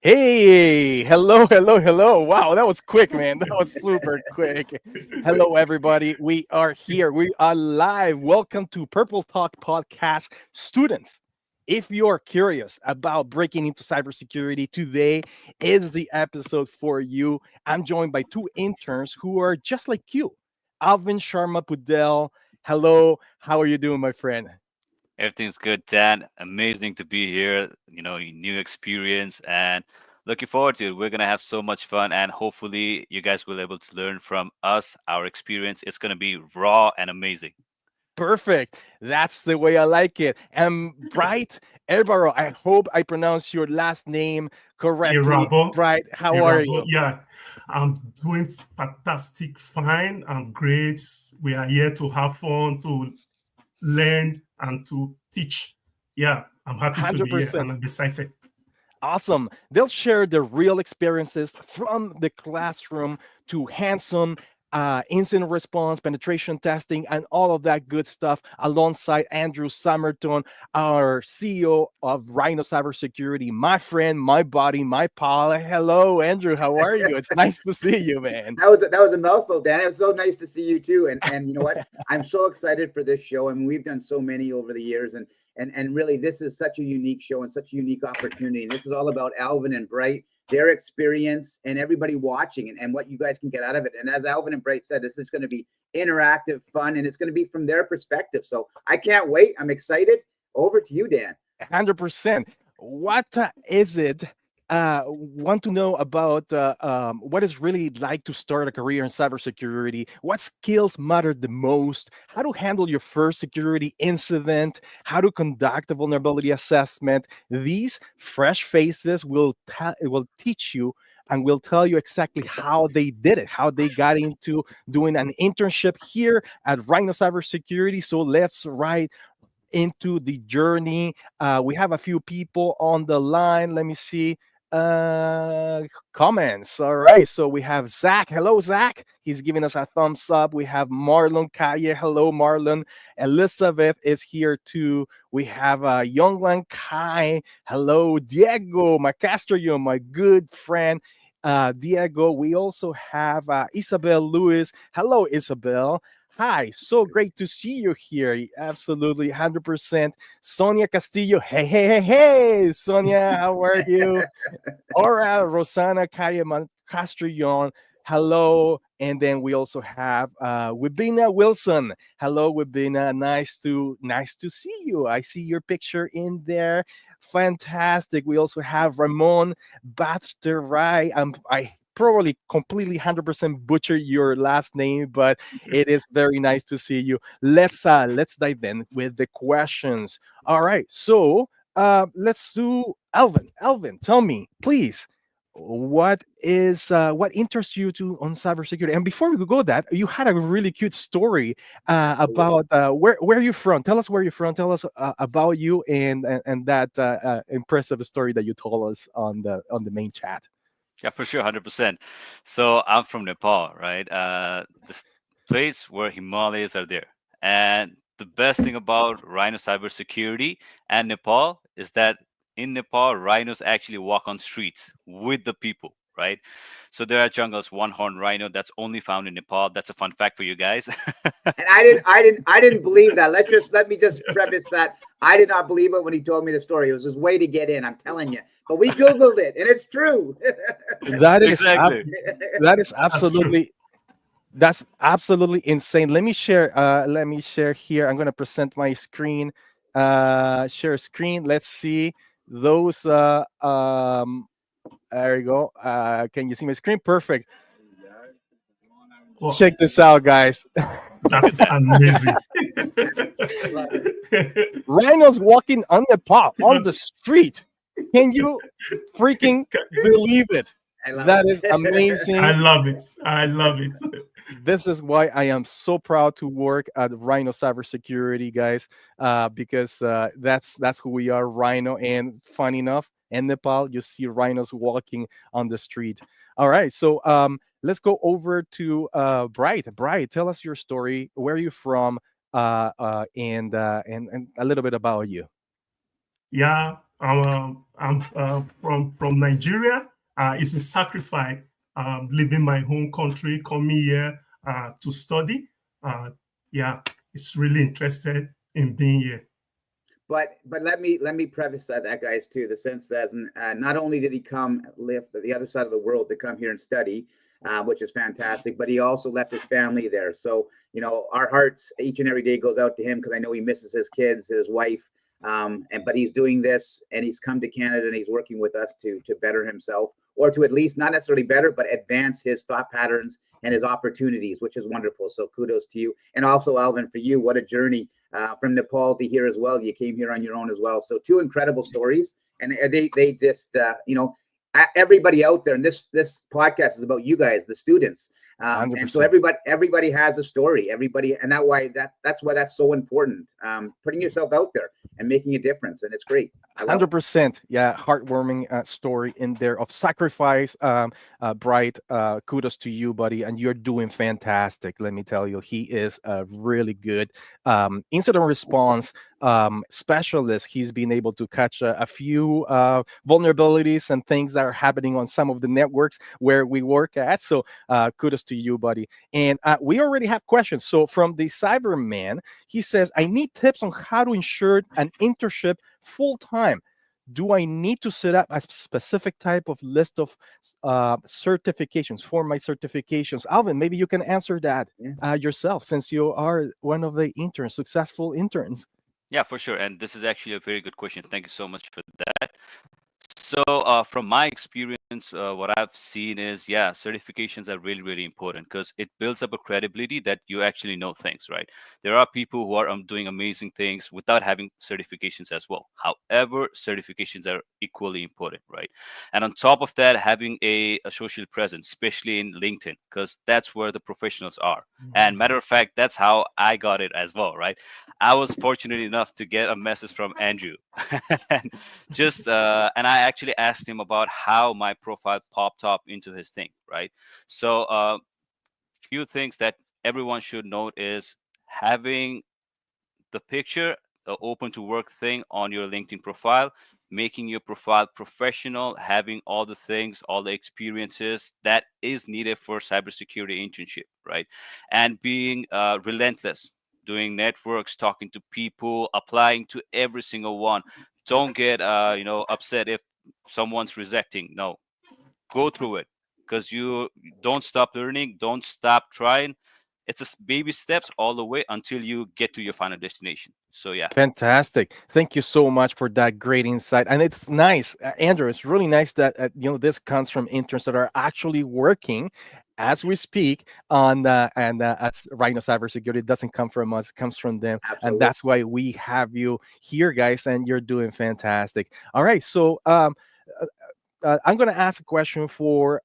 Hey, hello, hello, hello. Wow, that was quick, man. That was super quick. Hello, everybody. We are here. We are live. Welcome to Purple Talk Podcast. Students, if you're curious about breaking into cybersecurity, today is the episode for you. I'm joined by two interns who are just like you. Alvin Sharma Pudel. Hello, how are you doing, my friend? Everything's good, Dan. Amazing to be here. New experience and looking forward to it. We're gonna have so much fun, and hopefully, you guys will be able to learn from us, our experience. It's gonna be raw and amazing. Perfect. That's the way I like it. And Bright Erbaro, I hope I pronounced your last name Hey, correctly. Rabo. Bright, Hey, how are Rabo. you? Yeah, I'm doing fantastic, fine. I'm great. We are here to have fun, to learn, and to teach. Yeah, I'm happy to be here 100%. and I'm excited. Awesome. They'll share their real experiences from the classroom to hands-on incident response, penetration testing, and all of that good stuff alongside Andrew Summerton, our CEO of Rhino Cybersecurity, my friend, my buddy, my pal. Hello, Andrew. How are you? It's nice to see you, man. That was a mouthful, Dan. It was so nice to see you too. And you know what? I'm so excited for this show. I mean, we've done so many over the years, and really, this is such a unique show and such a unique opportunity. This is all about Alvin and Bright, their experience, and everybody watching, and what you guys can get out of it. And as Alvin and Bright said, this is going to be interactive, fun, and it's going to be from their perspective. So I can't wait. I'm excited. Over to you, Dan. 100%. What is it? Want to know about what it's really like to start a career in cybersecurity? What skills matter the most? How to handle your first security incident? How to conduct a vulnerability assessment? These fresh faces will teach you and will tell you exactly how they did it, how they got into doing an internship here at Rhino Cybersecurity. So let's ride into the journey. We have a few people on the line. Let me see comments. All right. So we have Zach. Hello, Zach. He's giving us a thumbs up. We have Marlon Kaye. Hello, Marlon. Elizabeth is here too. We have Younglan Kai. Hello, Diego Macastro, my good friend. Diego. We also have Isabel Lewis. Hello, Isabel. Hi, so great to see you here. Absolutely, 100%. Sonia Castillo. Hey, hey, hey, hey. Sonia, how are you? Aura Rosana Kayaman Castrillon. Hello. And then we also have Wibina Wilson. Hello, Wibina. Nice to see you. I see your picture in there. Fantastic. We also have Ramon Batterai. I probably completely 100% butcher your last name, but it is very nice to see you. Let's dive in with the questions. All right. So let's do Alvin. Alvin, tell me, please, what interests you to on cybersecurity? And before we go that, you had a really cute story about where you're from. Tell us where you're from. Tell us about you and that impressive story that you told us on the main chat. Yeah, for sure, 100%. So I'm from Nepal, right? This place where Himalayas are there, and the best thing about Rhino cybersecurity and Nepal is that in Nepal, rhinos actually walk on streets with the people, right? So there are jungles, one horned rhino that's only found in Nepal. That's a fun fact for you guys. And I didn't believe that. Let me just preface that I did not believe it when he told me the story. It was his way to get in. I'm telling you. But we googled it, and it's true. That is Exactly. that is That's true. absolutely insane. Let me share here. I'm going to present my screen. Share screen. Let's see those there you go. Can you see my screen? Perfect. Well, Check this out, guys. that is amazing. Love it. Rhinos walking on the path on the street. Can you freaking believe it? I love That is it. I amazing. love it. I love it. This is why I am so proud to work at Rhino Cybersecurity, guys, because that's who we are, Rhino. And fun enough, in Nepal, you see rhinos walking on the street. All right, so let's go over to Bright. Bright, tell us your story. Where are you from? And a little bit about you. Yeah. I'm from Nigeria. It's a sacrifice leaving my home country, coming here to study. Yeah, it's really interested in being here. But let me preface that, guys, too, the sense that not only did he come live the other side of the world to come here and study, which is fantastic, but he also left his family there. So our hearts each and every day goes out to him, because I know he misses his kids, his wife, but he's doing this, and he's come to Canada, and he's working with us to better himself, or to at least not necessarily better, but advance his thought patterns and his opportunities, which is wonderful. So kudos to you. And also, Alvin, for you, what a journey from Nepal to here as well. You came here on your own as well. So two incredible stories, and they just everybody out there, and this podcast is about you guys, the students, and so everybody has a story, everybody, and that's why that's so important, putting yourself out there and making a difference, and it's great. 100%. Yeah, heartwarming story in there of sacrifice. Bright, kudos to you, buddy, and you're doing fantastic. Let me tell you, he is a really good incident response specialist. He's been able to catch a few vulnerabilities and things that are happening on some of the networks where we work at. So kudos to you, buddy. And we already have questions. So from the Cyberman, he says, I need tips on how to ensure an internship full time. Do I need to set up a specific type of list of certifications for my certifications? Alvin, maybe you can answer that yourself, since you are one of the interns, successful interns. Yeah, for sure. And this is actually a very good question. Thank you so much for that. So from my experience, what I've seen is, certifications are really, really important, because it builds up a credibility that you actually know things, right? There are people who are doing amazing things without having certifications as well. However, certifications are equally important, right? And on top of that, having a social presence, especially in LinkedIn, because that's where the professionals are. And matter of fact, that's how I got it as well, right? I was fortunate enough to get a message from Andrew, and and I actually asked him about how my profile popped up into his thing, right? So, few things that everyone should note is having the picture, the open to work thing on your LinkedIn profile, making your profile professional, having all the things, all the experiences that is needed for cybersecurity internship, right? And being relentless, doing networks, talking to people, applying to every single one. Don't get upset if someone's rejecting. No, go through it, because you don't stop learning, don't stop trying. It's baby steps all the way until you get to your final destination. So yeah. Fantastic. Thank you so much for that great insight. And it's nice, Andrew, it's really nice that this comes from interns that are actually working as we speak on at Rhino Cybersecurity. It doesn't come from us, it comes from them. Absolutely. And that's why we have you here, guys, and you're doing fantastic. All right, so I'm going to ask a question for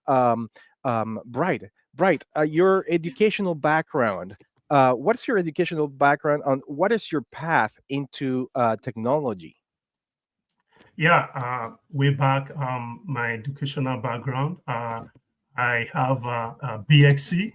Bright. Bright, your educational background. What's your educational background on what is your path into technology? Yeah, way back, my educational background, I have a BXc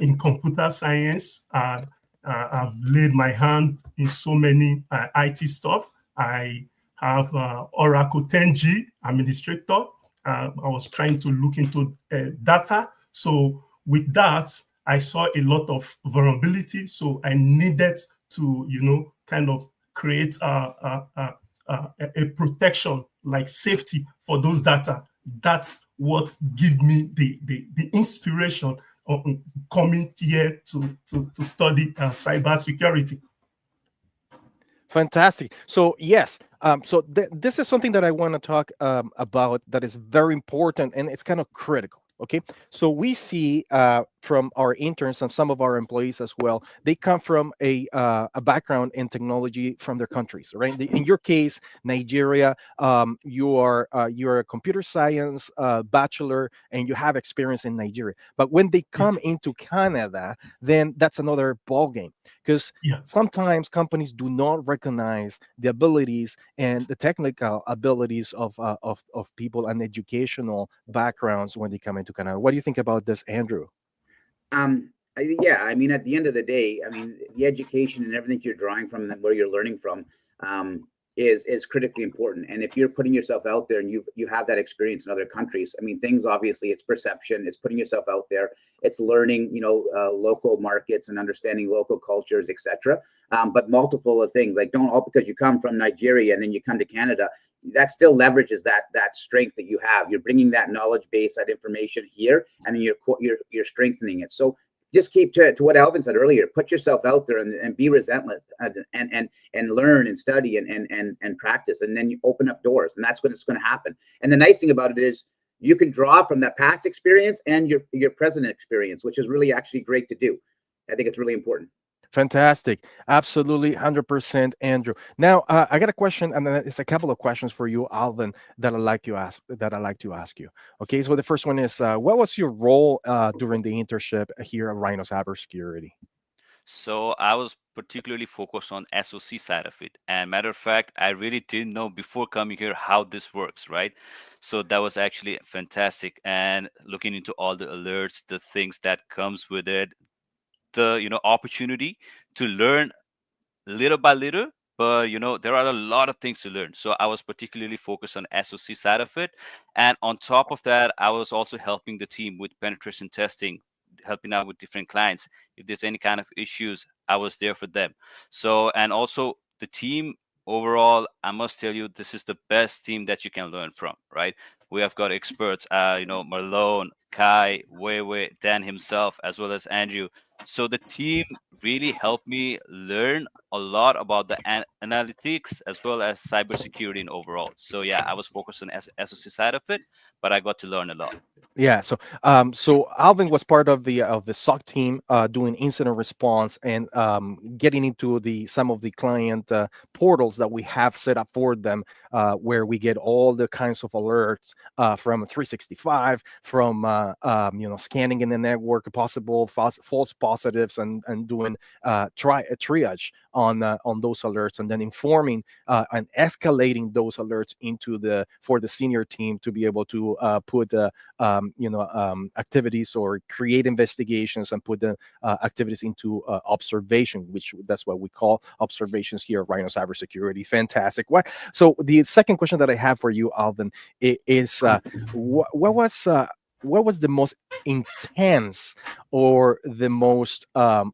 in computer science. I've laid my hand in so many IT stuff. I have Oracle 10G administrator. I was trying to look into data. So with that, I saw a lot of vulnerability. So I needed to, kind of create a protection, like safety for those data. That's what gave me the inspiration of coming here to study cybersecurity. Fantastic. So yes, so this is something that I want to talk about that is very important, and it's kind of critical. Okay, so we see from our interns and some of our employees as well, they come from a background in technology from their countries, right? In your case, Nigeria, you're a computer science bachelor, and you have experience in Nigeria. But when they come into Canada, then that's another ballgame, because sometimes companies do not recognize the abilities and the technical abilities of people and educational backgrounds when they come into Canada. What do you think about this, Andrew? Yeah, I mean, at the end of the day, I mean, the education and everything you're drawing from and where you're learning from, is critically important. And if you're putting yourself out there and you have that experience in other countries, I mean, things obviously, it's perception, it's putting yourself out there, it's learning, local markets and understanding local cultures, etc. But multiple of things, like, don't all because you come from Nigeria and then you come to Canada, that still leverages that strength that you have. You're bringing that knowledge base, that information here, and then you're strengthening it. So just keep to what Alvin said earlier. Put yourself out there and be relentless and learn and study and practice, and then you open up doors, and that's when it's going to happen. And the nice thing about it is you can draw from that past experience and your present experience, which is really actually great to do. I think it's really important. Fantastic. Absolutely. 100%, Andrew. Now, I got a question, and then it's a couple of questions for you, Alvin, that I'd like to ask you. Okay. So the first one is, what was your role during the internship here at Rhino Cybersecurity? So I was particularly focused on SOC side of it. And matter of fact, I really didn't know before coming here how this works, right? So that was actually fantastic. And looking into all the alerts, the things that comes with it, the opportunity to learn little by little, but there are a lot of things to learn. So I was particularly focused on SOC side of it, and on top of that, I was also helping the team with penetration testing, helping out with different clients. If there's any kind of issues, I was there for them. So, and also the team overall, I must tell you, this is the best team that you can learn from, right? We have got experts, Marlon, Kai, Wei, Dan himself, as well as Andrew. So the team really helped me learn a lot about the analytics as well as cybersecurity in overall. So yeah, I was focused on SOC side of it, but I got to learn a lot. Yeah, so Alvin was part of the SOC team, doing incident response and getting into some of the client portals that we have set up for them, where we get all the kinds of alerts from 365, from scanning in the network, possible false positives, and doing triage on those alerts, and then informing and escalating those alerts for the senior team to be able to put activities or create investigations and put the activities into observation, which that's what we call observations here at Rhino Cybersecurity. Fantastic. So the second question that I have for you, Alvin, is what was the most intense or the most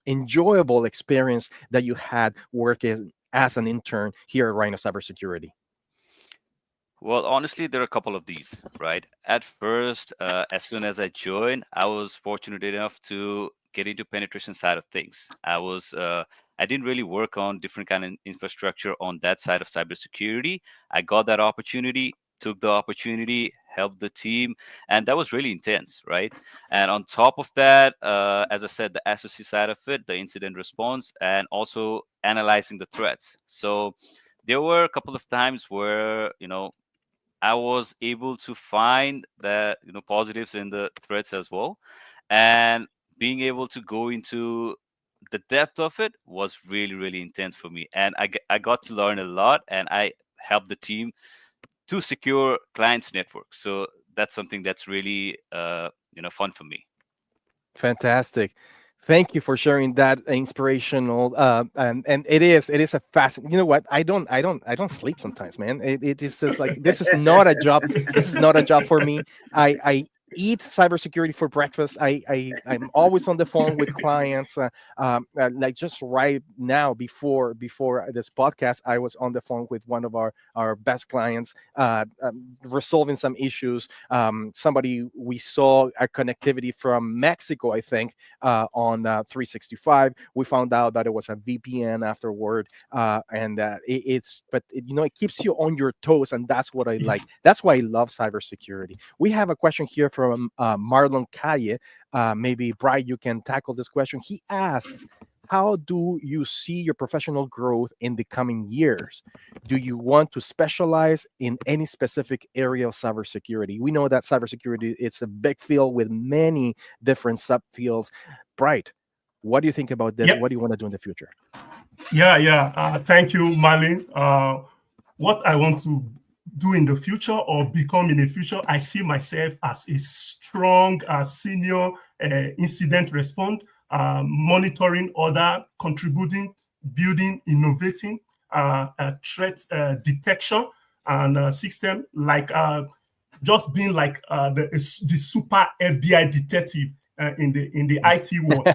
enjoyable experience that you had working as an intern here at Rhino Cybersecurity? Well, honestly, there are a couple of these, right? At first, as soon as I joined, I was fortunate enough to get into penetration side of things. I didn't really work on different kind of infrastructure on that side of cybersecurity. I got that opportunity, took the opportunity, helped the team, and that was really intense, right? And on top of that, as I said, the SOC side of it, the incident response, and also analyzing the threats. So there were a couple of times where I was able to find that positives in the threats as well, and being able to go into the depth of it was really really intense for me, and I got to learn a lot, and I helped the team to secure clients' network. So that's something that's really fun for me. Fantastic. Thank you for sharing that inspirational and it is a fascinating. You know what? I don't sleep sometimes, man. It is just like, this is not a job. This is not a job for me. I eat cybersecurity for breakfast. I'm always on the phone with clients. Like just right now, before this podcast, I was on the phone with one of our best clients, resolving some issues. Somebody, we saw a connectivity from Mexico, I think, on 365. We found out that it was a VPN afterward, and it keeps you on your toes, and that's what I like. That's why I love cybersecurity. We have a question here from Marlon Calle. Maybe Brian, you can tackle this question. He asks, how do you see your professional growth in the coming years? Do you want to specialize in any specific area of cybersecurity? We know that cybersecurity, it's a big field with many different subfields. Bright, what do you think about this? Yep. What do you want to do in the future? Yeah. Thank you, Marlene. What I want to do in the future or become in the future, I see myself as a strong senior incident response, monitoring order, contributing, building, innovating. threat detection and system, like just being like the super FBI detective in the IT world.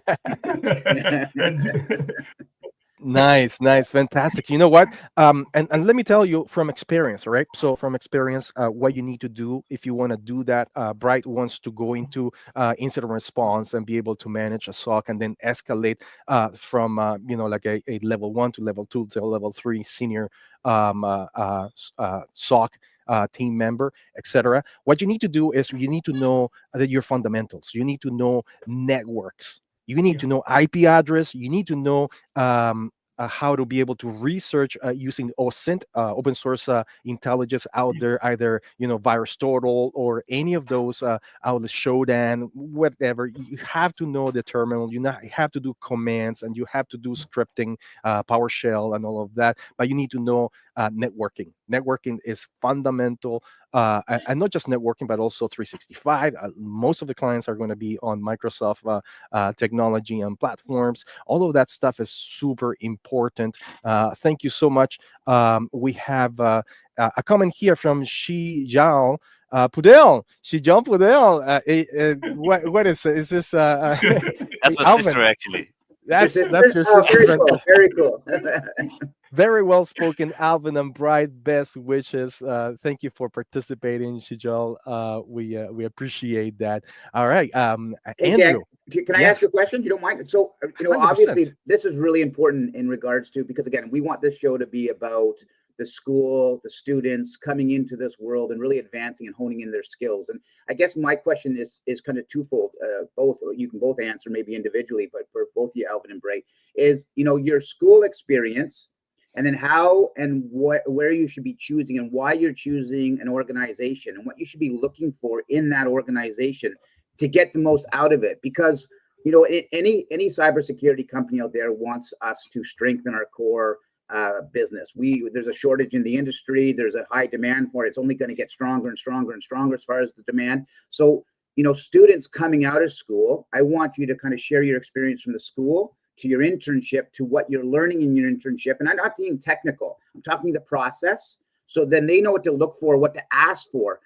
Nice, fantastic. You know what? And let me tell you from experience, right? So from experience, what you need to do if you want to do that. Bright wants to go into incident response and be able to manage a SOC and then escalate from like a level 1 to level 2 to level 3 senior SOC. Team member, etc. What you need to do is you need to know that your fundamentals. You need to know networks. You need to know IP address. You need to know how to be able to research using OSINT, open source intelligence out there, either VirusTotal or any of those out Shodan, whatever. You have to know the terminal. You have to do commands and you have to do scripting, PowerShell, and all of that. But you need to know networking. Networking is fundamental, and not just networking, but also 365. Most of the clients are going to be on Microsoft technology and platforms. All of that stuff is super important. Thank you so much. We have a comment here from Shi Zhao. Pudel, Shi Zhao Pudel. What is this? That's my Alvin, sister, actually. That's your Oh, sister. very cool. Very well spoken, Alvin and Bright. Best wishes. Thank you for participating, Shijal. We appreciate that. All right, Hey, Andrew. Dan, can I Yes. ask you a question? You don't mind? So, 100%. obviously, this is really important in regards to, because again, we want this show to be about the school, the students coming into this world and really advancing and honing in their skills. And I guess my question is kind of twofold. Both you can both answer maybe individually, but for both you, Alvin and Bray, is your school experience, and then how and where you should be choosing and why you're choosing an organization and what you should be looking for in that organization to get the most out of it. Because any cybersecurity company out there wants us to strengthen our core business. There's a shortage in the industry. There's a high demand for it. It's only going to get stronger and stronger and stronger as far as the demand. So students coming out of school, I want you to kind of share your experience from the school to your internship, to what you're learning in your internship. And I'm not being technical. I'm talking the process. So then they know what to look for, what to ask for,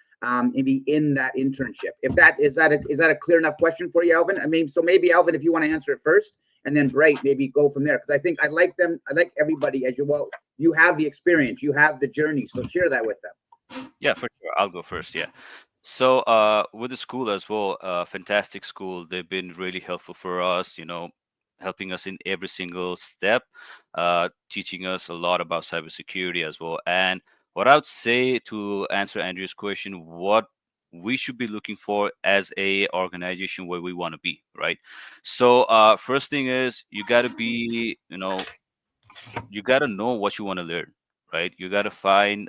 maybe in that internship. If that is that a clear enough question for you, Alvin? I mean, so maybe Alvin, if you want to answer it first, and then Bright, maybe go from there. Because I think I like everybody as you have the experience, you have the journey. So share that with them. Yeah, for sure. I'll go first. Yeah. So with the school as well, fantastic school. They've been really helpful for us, helping us in every single step, teaching us a lot about cybersecurity as well. And what I would say to answer Andrew's question, what we should be looking for as a organization where we want to be, right? So first thing is you got to be, you got to know what you want to learn, right? You got to find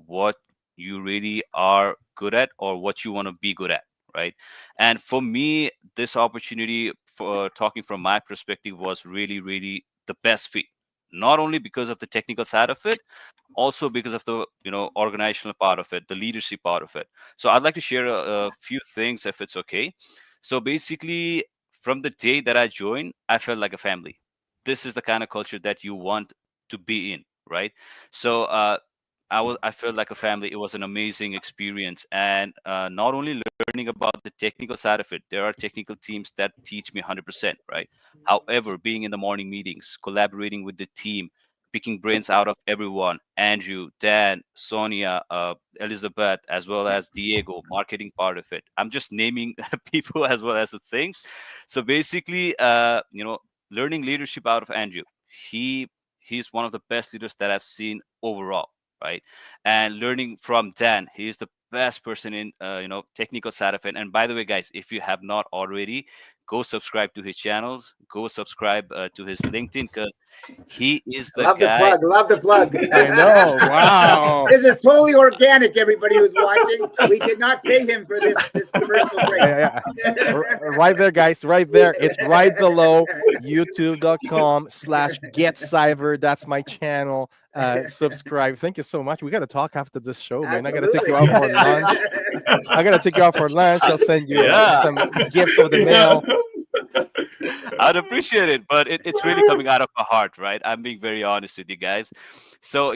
what you really are good at or what you want to be good at, right? And for me, this opportunity, for talking from my perspective, was really, really the best fit. Not only because of the technical side of it, also because of the organizational part of it, the leadership part of it. So I'd like to share a few things, if it's okay. So basically, from the day that I joined, I felt like a family. This is the kind of culture that you want to be in, right? So I felt like a family. It was an amazing experience, and not only learning about the technical side of it. There are technical teams that teach me 100%, right? However, being in the morning meetings, collaborating with the team, picking brains out of everyone, Andrew, Dan, Sonia, Elizabeth, as well as Diego, marketing part of it. I'm just naming people as well as the things. So basically, learning leadership out of Andrew. He's one of the best leaders that I've seen overall, right? And learning from Dan, he is the best person in technical side of it. And by the way, guys, if you have not already, go subscribe to his channels, go subscribe to his LinkedIn, because he is the guy. Love the plug. I know. Wow. This is totally organic, everybody who's watching. We did not pay him for this commercial break. Yeah. Right there, guys, right there. It's right below youtube.com/getcyber. That's my channel. Subscribe. Thank you so much. We got to talk after this show, man. I got to take you out for lunch. I'll send you some gifts over the mail. I'd appreciate it, but it's really coming out of my heart, right? I'm being very honest with you guys. So,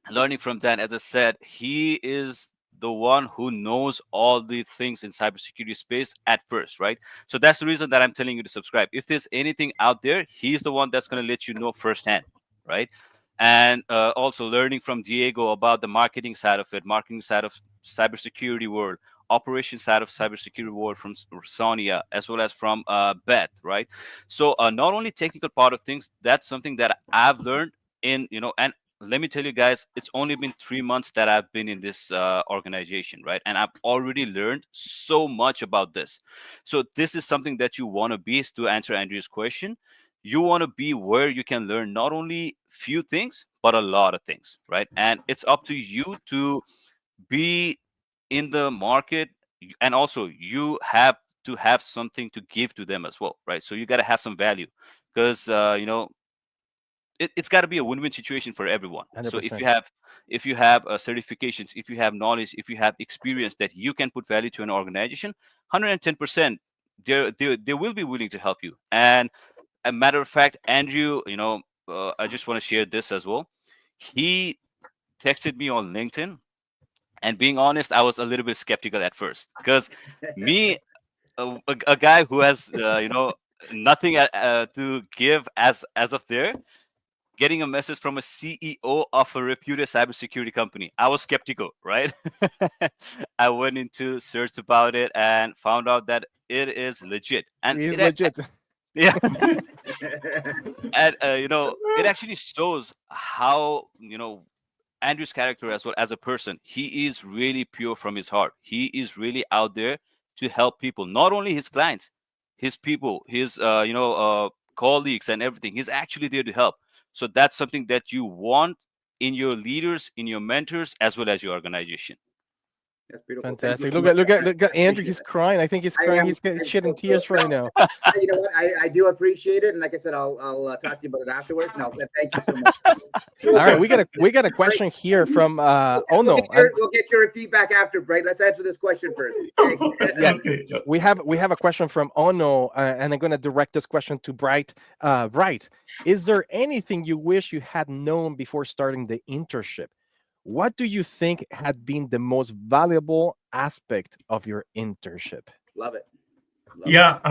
learning from Dan, as I said, he is the one who knows all the things in cybersecurity space at first, right? So that's the reason that I'm telling you to subscribe. If there's anything out there, he's the one that's going to let you know firsthand, right? And also learning from Diego about the marketing side of it, marketing side of cybersecurity world, operation side of cybersecurity world from Sonia, as well as from Beth, right? So not only technical part of things, that's something that I've learned in, and let me tell you guys, it's only been 3 months that I've been in this organization, right? And I've already learned so much about this. So this is something that you want to be, is to answer Andrew's question. You want to be where you can learn not only few things, but a lot of things, right? And it's up to you to be in the market, and also you have to have something to give to them as well, right? So you got to have some value, because it's got to be a win-win situation for everyone. So if 100%. you have certifications, if you have knowledge, if you have experience that you can put value to an organization, 110%, they will be willing to help you. And a matter of fact, Andrew, I just want to share this as well. He texted me on LinkedIn, and being honest, I was a little bit skeptical at first, because me, a guy who has nothing to give as of there, getting a message from a CEO of a reputed cybersecurity company. I was skeptical, right? I went into search about it and found out that it is legit, and He's legit. yeah, and it actually shows how Andrew's character as well as a person. He is really pure from his heart. He is really out there to help people, not only his clients, his people, his colleagues and everything. He's actually there to help. So that's something that you want in your leaders, in your mentors, as well as your organization. That's beautiful. Thank you Fantastic. so Look much. at look at look at Andrew. Appreciate He's it. crying. I think he's I crying. am- He's getting I'm shit in so tears right thrilled. now. You know what? I do appreciate it, and like I said, I'll talk to you about it afterwards. No, but thank you so much. All right, we got a question here from We'll get your feedback after, Bright. Let's answer this question first. Okay? Yeah. Okay. we have a question from Ono, and I'm going to direct this question to Bright. Bright, is there anything you wish you had known before starting the internship? What do you think had been the most valuable aspect of your internship? Love it. Yeah,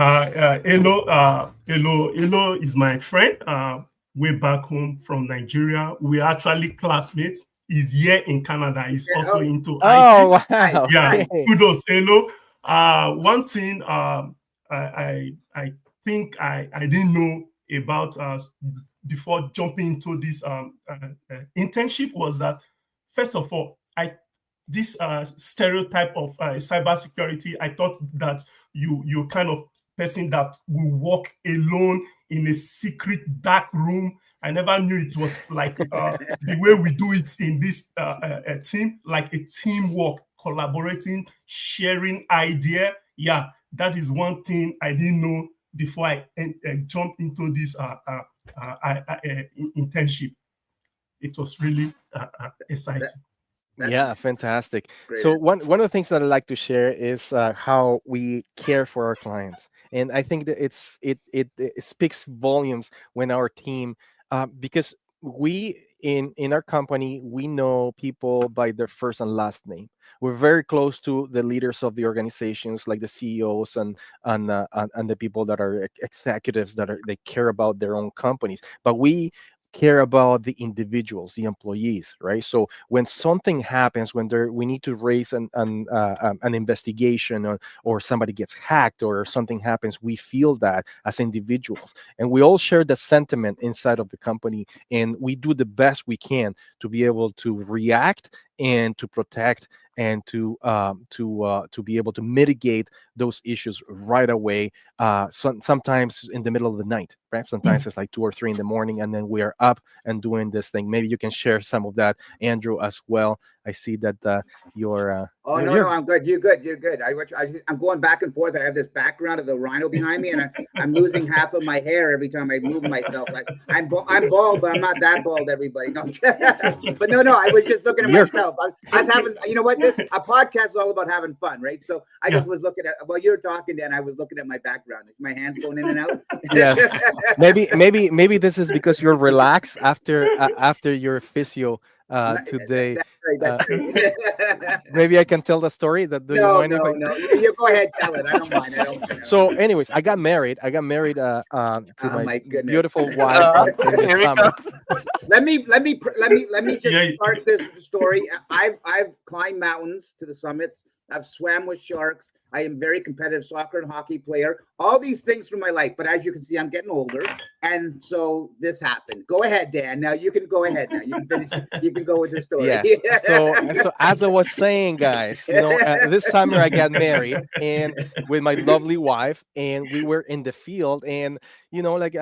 Elo is my friend. Way back home from Nigeria, we're actually classmates. He's here in Canada. He's Yeah, also oh. into Oh, IT. wow. Yeah, Okay. kudos, Elo. One thing I think I didn't know about before jumping into this internship was that, first of all, this stereotype of cybersecurity, I thought that you're kind of person that will walk alone in a secret dark room. I never knew it was like the way we do it in this team, like a teamwork, collaborating, sharing idea. Yeah, that is one thing I didn't know before I jumped into this internship. It was really exciting. Yeah, fantastic. Great. So one of the things that I like to share is how we care for our clients, and I think that it speaks volumes when our team, because we in our company, we know people by their first and last name. We're very close to the leaders of the organizations, like the CEOs and the people that are executives that they care about their own companies, but we care about the individuals, the employees, right? So when something happens, when we need to raise an investigation, or somebody gets hacked or something happens, we feel that as individuals, and we all share the sentiment inside of the company, and we do the best we can to be able to react and to protect and to be able to mitigate those issues right away. Sometimes in the middle of the night, right? Sometimes it's like 2 or 3 in the morning, and then we are up and doing this thing. Maybe you can share some of that, Andrew, as well. I see that you're Oh no, you're no, I'm good. You're good. You're good. I'm going back and forth. I have this background of the rhino behind me, and I'm losing half of my hair every time I move myself. I'm bald, but I'm not that bald. Everybody, no. But no, I was just looking at You're- myself. I was having, you know what? A podcast is all about having fun, right? So I just was looking at while you were talking, Dan. I was looking at my background. My hands going in and out. yes. Maybe this is because you're relaxed after your physio today. That's right. That's right. Maybe I can tell the story. That do you No, mind if no, I- no. You go ahead, tell it. I don't mind. I don't mind. So, anyways, I got married. To Oh, my my goodness. beautiful wife in the Here it summer. comes. Let me just Yeah. start this story. I've climbed mountains to the summits. I've swam with sharks. I am very competitive soccer and hockey player. All these things from my life. But as you can see, I'm getting older, and so this happened. Go ahead, Dan. Now you can go ahead. Now you can finish. You can go with the story. Yes. So as I was saying, guys, this summer I got married and with my lovely wife, and we were in the field, and like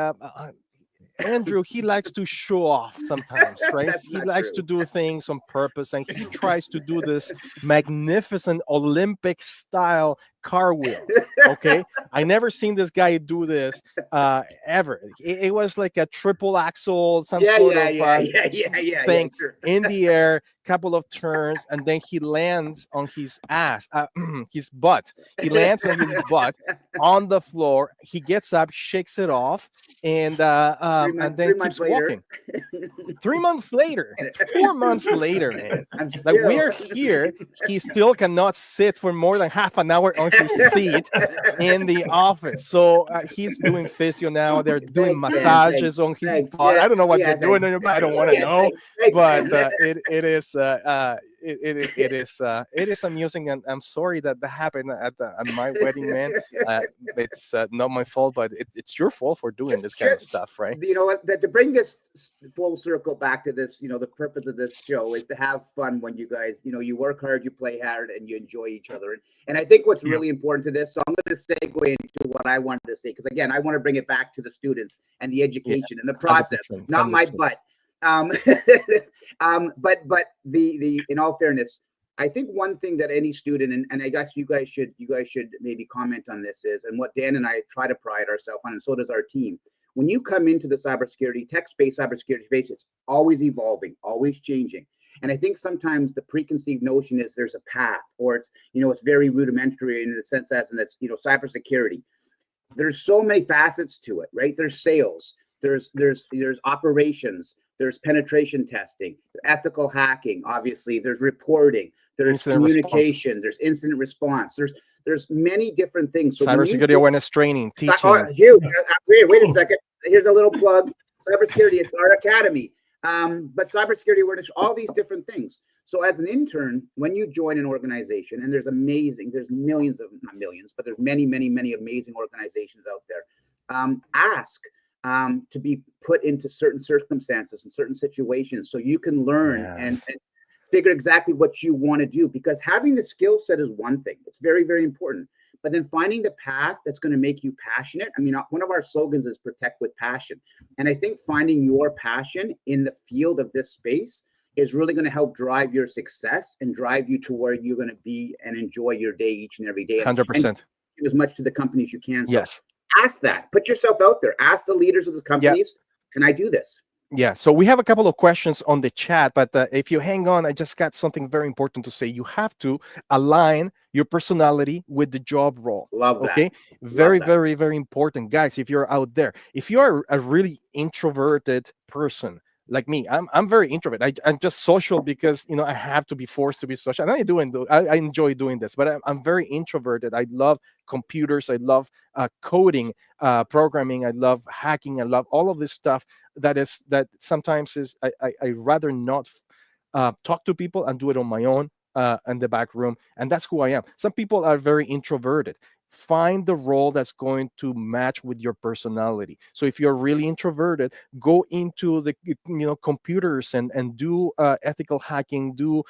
Andrew, he likes to show off sometimes, right? That's He not likes true. to do things on purpose, and he tries to do this magnificent Olympic style car wheel. Okay, I never seen this guy do this ever. It was like a triple axle, some sort of thing sure. in the air, couple of turns, and then he lands on his ass, his butt. He lands on his butt on the floor. He gets up, shakes it off, and then keeps walking. 3 months later, 4 months later, man. Like we're here, he still cannot sit for more than half an hour on his seat in the office. So he's doing physio now. They're doing massages on his butt. I don't know what they're doing on your butt. I don't want to know, but it is amusing, and I'm sorry that happened at my wedding, man. It's not my fault, but it's your fault for doing this kind of stuff, right? You know what? To bring this full circle back to this, the purpose of this show is to have fun when you guys, you work hard, you play hard, and you enjoy each other. And I think what's really important to this, so I'm going to segue into what I wanted to say, because again, I want to bring it back to the students and the education and the process, 100%, not my 100%. butt. But the in all fairness, I think one thing that any student, and I guess you guys should maybe comment on this is, and what Dan and I try to pride ourselves on, and so does our team. When you come into the cybersecurity, tech-based cybersecurity space, it's always evolving, always changing. And I think sometimes the preconceived notion is there's a path, or it's very rudimentary in the sense as in this cybersecurity. There's so many facets to it, right? There's sales, there's operations, there's penetration testing, ethical hacking, obviously, there's reporting, there's Incident communication, response. there's incident response, there's many different things. So Cybersecurity awareness training, teaching. Wait a second. Here's a little plug. Cybersecurity, it's our academy. But cybersecurity awareness, all these different things. So as an intern, when you join an organization, and there's millions of, not millions, but there's many, many, many amazing organizations out there. Ask to be put into certain circumstances and certain situations so you can learn and figure exactly what you want to do, because having the skill set is one thing. It's very, very important. But then finding the path that's going to make you passionate. I mean, one of our slogans is protect with passion. And I think finding your passion in the field of this space is really going to help drive your success and drive you to where you're going to be and enjoy your day each and every day. 100%. And give as much to the company as you can. So yes. Ask that. Put yourself out there. Ask the leaders of the companies, can I do this? Yeah, so we have a couple of questions on the chat, but if you hang on, I just got something very important to say. You have to align your personality with the job role. Love that. Okay, very, very, very important, guys. If you're out there, if you are a really introverted person like me, I'm very introverted. I'm just social because I have to be forced to be social. And I enjoy doing this, but I'm very introverted. I love computers. I love coding, programming. I love hacking. I love all of this stuff. That sometimes is I rather not talk to people and do it on my own in the back room, and that's who I am. Some people are very introverted. find the role that's going to match with your personality. So if you're really introverted, go into the computers and do ethical hacking, do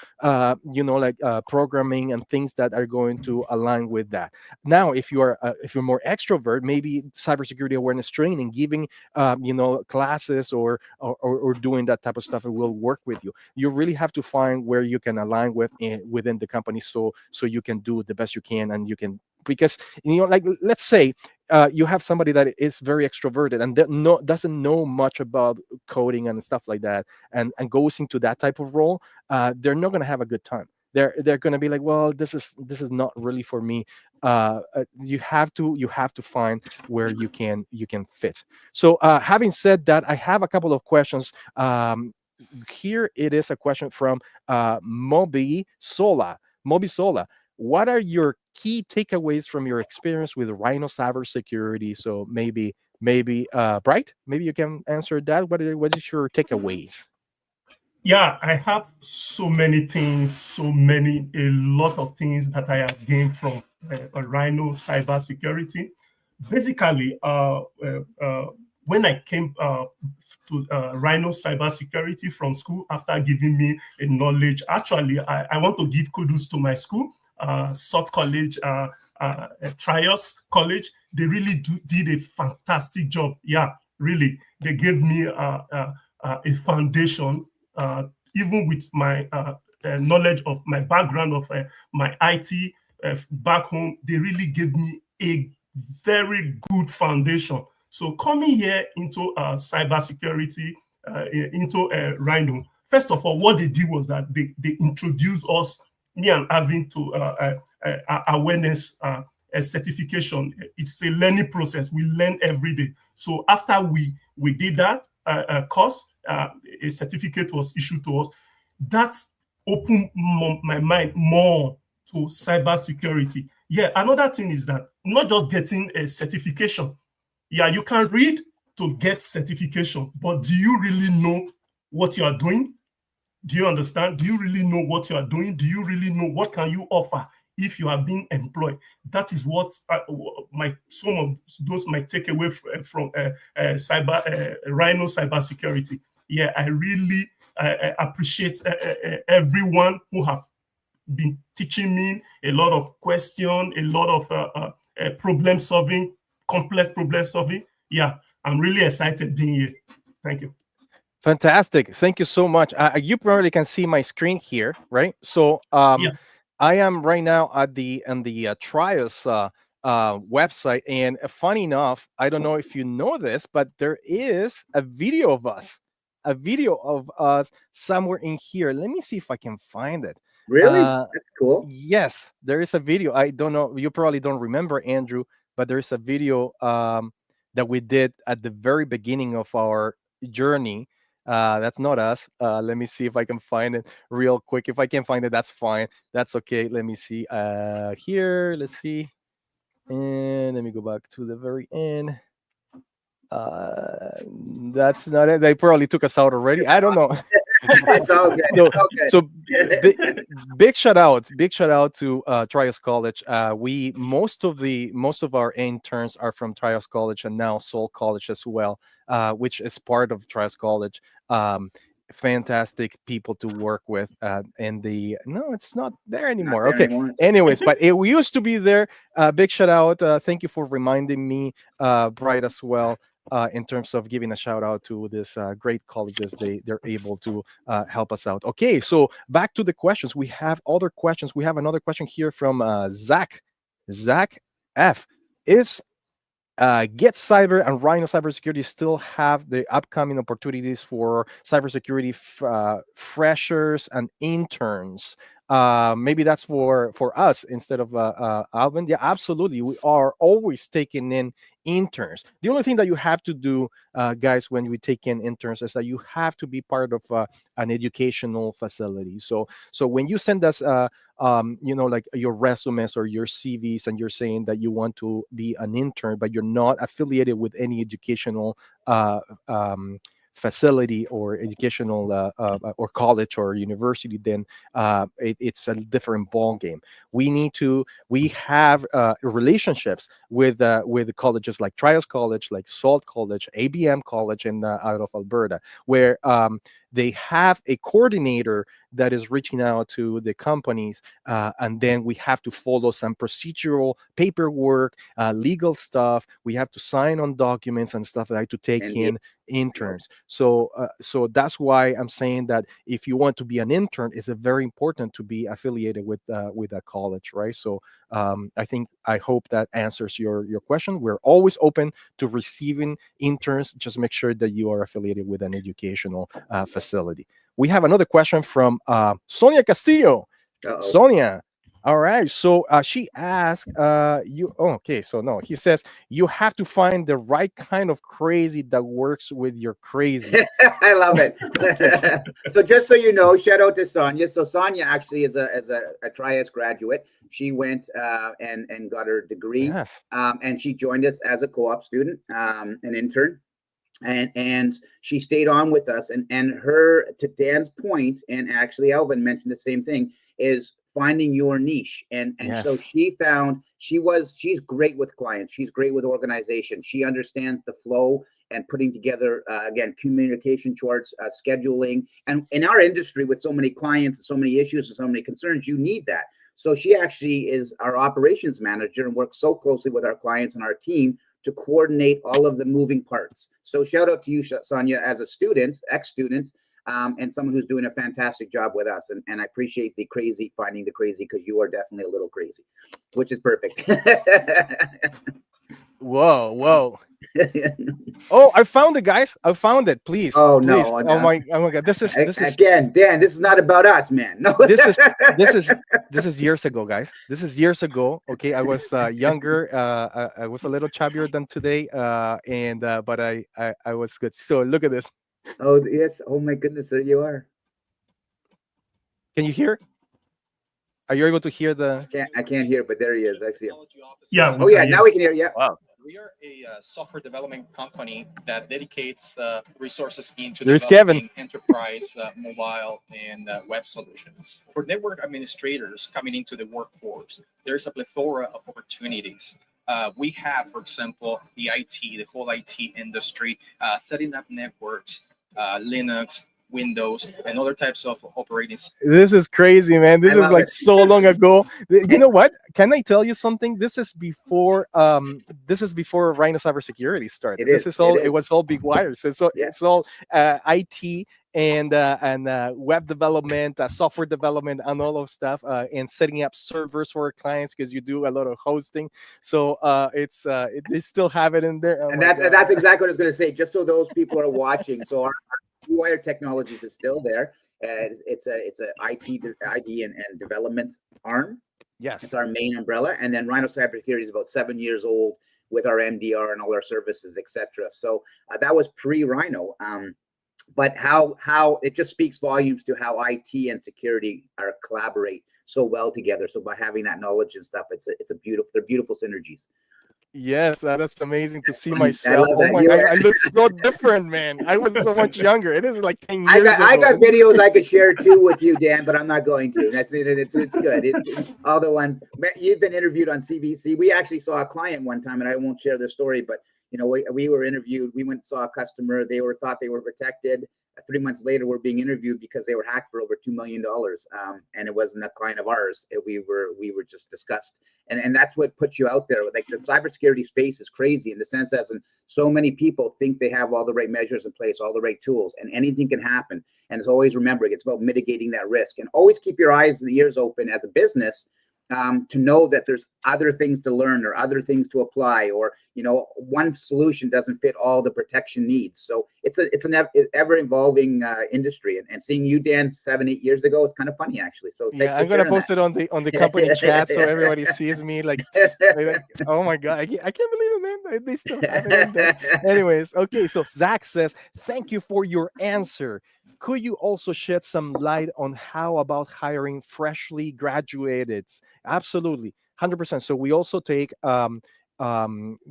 programming and things that are going to align with that. Now if you're more extrovert, maybe cybersecurity awareness training, giving classes or doing that type of stuff, it will work with you. You really have to find where you can align with within the company, so you can do the best you can, and you can, because like, let's say you have somebody that is very extroverted and doesn't know much about coding and stuff like that, and goes into that type of role. They're not going to have a good time. They're going to be like, well, this is not really for me. You have to find where you can fit. So having said that, I have a couple of questions. Here it is, a question from Moby Sola. What are your key takeaways from your experience with Rhino Cybersecurity? So maybe Bright, maybe you can answer that. What is your takeaways? Yeah, I have so many things, a lot of things that I have gained from Rhino Cybersecurity. Basically, when I came to Rhino Cybersecurity from school, after giving me a knowledge, actually, I want to give kudos to my school, Salt College, Trios College. They really did a fantastic job. Yeah, really. They gave me a foundation. Even with my knowledge of my background of my IT back home, they really gave me a very good foundation. So coming here into cybersecurity, into Rhino, first of all, what they did was that they introduced us, me and having to awareness certification. It's a learning process. We learn every day. So after we did that course, a certificate was issued to us. That opened my mind more to cybersecurity. Yeah, another thing is that not just getting a certification. Yeah, you can read to get certification, but do you really know what you are doing? Do you understand? Do you really know what you are doing? Do you really know what can you offer if you are being employed? That is what some of those might take away from Rhino Cybersecurity. Yeah, I really appreciate everyone who have been teaching me a lot of questions, a lot of problem solving, complex problem solving. Yeah, I'm really excited being here. Thank you. Fantastic. Thank you so much. You probably can see my screen here, right? So Yeah. I am right now at the Trios website, and funny enough, I don't know if you know this, but there is a video of us somewhere in here. Let me see if I can find it. Really? That's cool. Yes, there is a video. I don't know. You probably don't remember, Andrew, but there is a video that we did at the very beginning of our journey. That's not us. Let me see if I can find it real quick. If I can't find it, that's fine. That's okay. Let me see. Here, let's see. And let me go back to the very end. That's not it. They probably took us out already. I don't know. It's all good. So, It's all good. so big shout out to Trios College. We most of our interns are from Trios College, and now Seoul College as well, which is part of Trios College. Fantastic people to work with. And no, it's not there anymore. Not there Okay. anymore. Anyways, but it used to be there. Big shout out. Thank you for reminding me, Bright, as well. In terms of giving a shout out to this great colleges, they're able to help us out. Okay, so back to the questions. We have other questions. We have another question here from Zach F. Is Get Cyber and Rhino Cybersecurity still have the upcoming opportunities for cybersecurity freshers and interns? Maybe that's for us instead of Alvin. Yeah, absolutely. We are always taking in interns. The only thing that you have to do, guys, when we take in interns, is that you have to be part of an educational facility. So when you send us like your resumes or your CVs, and you're saying that you want to be an intern, but you're not affiliated with any educational facility or educational or college or university, then it's a different ball game. We have relationships with colleges like Trias College, like Salt College, ABM College in out of Alberta, where they have a coordinator that is reaching out to the companies, and then we have to follow some procedural paperwork, legal stuff. We have to sign on documents and stuff like that to take And in interns. So that's why I'm saying that if you want to be an intern, it's very important to be affiliated with a college, right? So I hope that answers your question. We're always open to receiving interns. Just make sure that you are affiliated with an educational facility. We have another question from Sonia Castillo. Uh-oh. Sonia. All right. So she asked you. Oh, okay. So no, he says you have to find the right kind of crazy that works with your crazy. I love it. So just so you know, shout out to Sonia. So Sonia actually is a Trias graduate. She went and got her degree, Yes. and she joined us as a co-op student, an intern. And she stayed on with us, and her, to Dan's point, and actually Alvin mentioned the same thing, is finding your niche. And Yes. so she found she's great with clients, she's great with organization, she understands the flow and putting together again, communication charts, scheduling. And in our industry with so many clients and so many issues and so many concerns, you need that. So she actually is our operations manager and works so closely with our clients and our team to coordinate all of the moving parts. So shout out to you, Sonia, as a student, ex-student, and someone who's doing a fantastic job with us. And I appreciate the crazy, finding the crazy, because you are definitely a little crazy, which is perfect. Whoa. Oh, I found it, guys. I found it. Please. Oh, please. no. Oh my God. This is Again, Dan, this is not about us, man. No. this is years ago, guys. This is years ago. Okay, I was younger. I was a little chubbier than today. But I was good. So look at this. Oh, yes. Oh my goodness, there you are. Can you hear? Are you able to hear the? I can't hear, but there he is. I see him. Yeah. Oh yeah, now we can hear. Yeah. Wow. We are a software development company that dedicates resources into There's developing enterprise mobile and web solutions. For network administrators coming into the workforce, there's a plethora of opportunities. We have, for example, the whole IT industry, setting up networks, Linux, Windows, and other types of operating systems. This is crazy, man. This I is love like it. so long ago. You know what? Can I tell you something? This is before Rhino Cybersecurity started. It is. It was all big wires. So Yeah. it's all IT and web development, software development, and all of stuff, and setting up servers for our clients, because you do a lot of hosting. So they still have it in there. Oh And my God. that's exactly what I was going to say. Just so those people are watching, so our Wire Technologies is still there. It's a IT ID and development arm. Yes. It's our main umbrella, and then Rhino Cybersecurity is about 7 years old with our MDR and all our services, etc. So that was pre-Rhino. But how it just speaks volumes to how IT and security are collaborate so well together. So by having that knowledge and stuff, they're beautiful synergies. Yes, that's amazing to see funny. myself. I love Oh that. my God, I look so different, man. I was so much younger. It is like 10 years I ago. got videos I could share too with you, Dan, but I'm not going to. That's it. It's good. All the ones you've been interviewed on CBC. We actually saw a client one time, and I won't share the story, but we were interviewed. We went and saw a customer. They thought they were protected. 3 months later, we're being interviewed because they were hacked for over $2 million, and it wasn't a client of ours. We were just discussed, and that's what puts you out there. Like the cybersecurity space is crazy in the sense as in so many people think they have all the right measures in place, all the right tools, and anything can happen. And it's always remembering it's about mitigating that risk, and always keep your eyes and ears open as a business. To know that there's other things to learn or other things to apply, or one solution doesn't fit all the protection needs. So it's an ever evolving industry. And seeing you, Dan, 7-8 years ago, it's kind of funny actually. So Yeah, I'm gonna post it on the company chat so everybody sees me. Like, oh my God, I can't believe it, man. They still have it in there. Anyways, okay. So Zach says, "Thank you for your answer. Could you also shed some light on how about hiring freshly graduated?" Absolutely, 100%. So we also take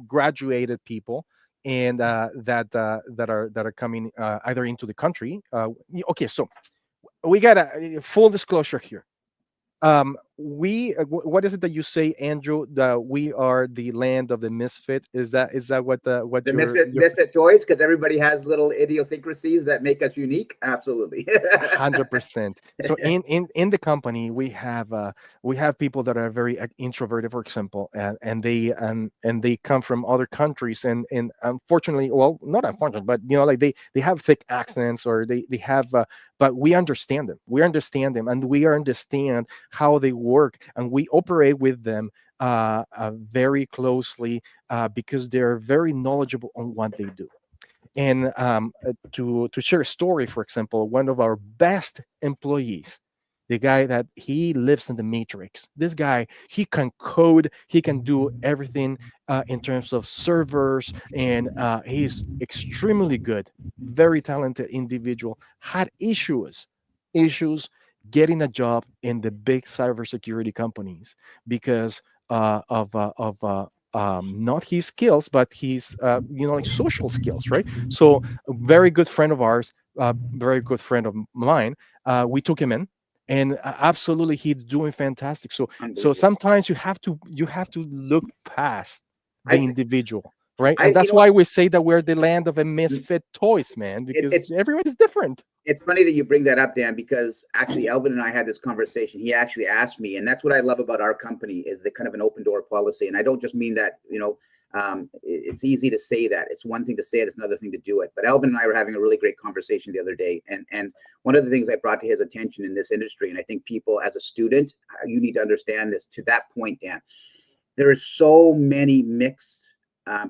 graduated people, and that are coming either into the country. Okay, so we got a full disclosure here. What is it that you say, Andrew, that we are the land of the misfit? Is that what The your misfit toys, because everybody has little idiosyncrasies that make us unique. Absolutely. 100%. So in the company we have people that are very introverted, for example, and they come from other countries, and unfortunately, well, not unfortunately, but like they have thick accents, or they have but we understand them, and we understand how they work, and we operate with them very closely, because they're very knowledgeable on what they do. And to share a story, for example, one of our best employees, the guy that he lives in the matrix. This guy, he can code, he can do everything in terms of servers, and he's extremely good, very talented individual. Had issues getting a job in the big cybersecurity companies because of not his skills, but his like social skills, right? So a very good friend of ours, very good friend of mine, we took him in, and absolutely he's doing fantastic. So sometimes you have to look past the individual, right? And that's why we say that we're the land of a misfit toys, man, because everyone is different. It's funny that you bring that up, Dan, because actually Elvin and I had this conversation. He actually asked me, and that's what I love about our company, is the kind of an open door policy. And I don't just mean that, it's easy to say that. It's one thing to say it, it's another thing to do it. But Elvin and I were having a really great conversation the other day. And one of the things I brought to his attention in this industry, and I think people as a student, you need to understand this to that point, Dan, there are so many mixed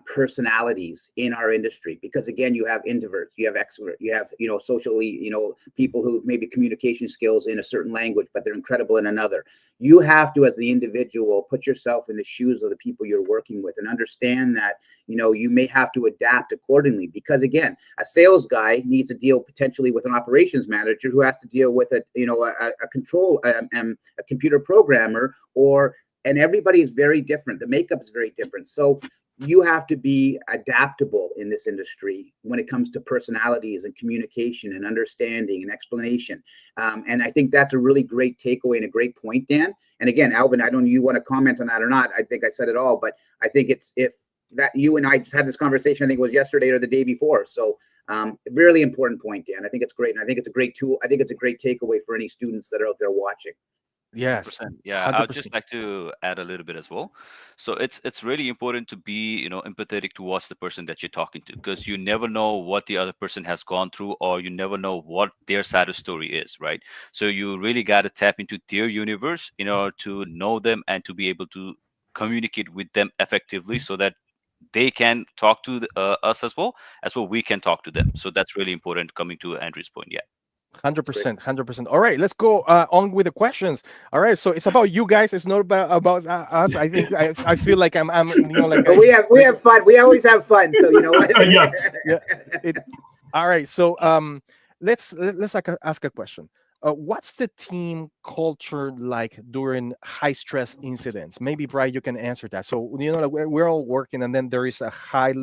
personalities in our industry, because again, you have introverts, you have extroverts, you have socially, people who maybe communication skills in a certain language, but they're incredible in another. You have to, as the individual, put yourself in the shoes of the people you're working with and understand that you may have to adapt accordingly, because again, a sales guy needs to deal potentially with an operations manager who has to deal with a computer programmer, and everybody is very different. The makeup is very different. So you have to be adaptable in this industry when it comes to personalities and communication and understanding and explanation. And I think that's a really great takeaway and a great point, Dan. And again, Alvin, I don't know you want to comment on that or not. I think I said it all, but I think if that you and I just had this conversation, I think it was yesterday or the day before. So really important point, Dan. I think it's great. And I think it's a great tool. I think it's a great takeaway for any students that are out there watching. Yes, 100%. Yeah, I would just like to add a little bit as well. So it's really important to be empathetic towards the person that you're talking to, because you never know what the other person has gone through, or you never know what their side of story is, right? So you really got to tap into their universe in order to know them and to be able to communicate with them effectively, so that they can talk to us as well we can talk to them. So that's really important, coming to Andrew's point. Yeah. 100%. All right, let's go on with the questions. All right, so it's about you guys. It's not about us. I think I feel like I'm like. But we have fun. We always have fun. So you know what? Yeah. All right, so let's ask a question. What's the team culture like during high stress incidents? Maybe Brian, you can answer that. So like we're all working, and then there is a high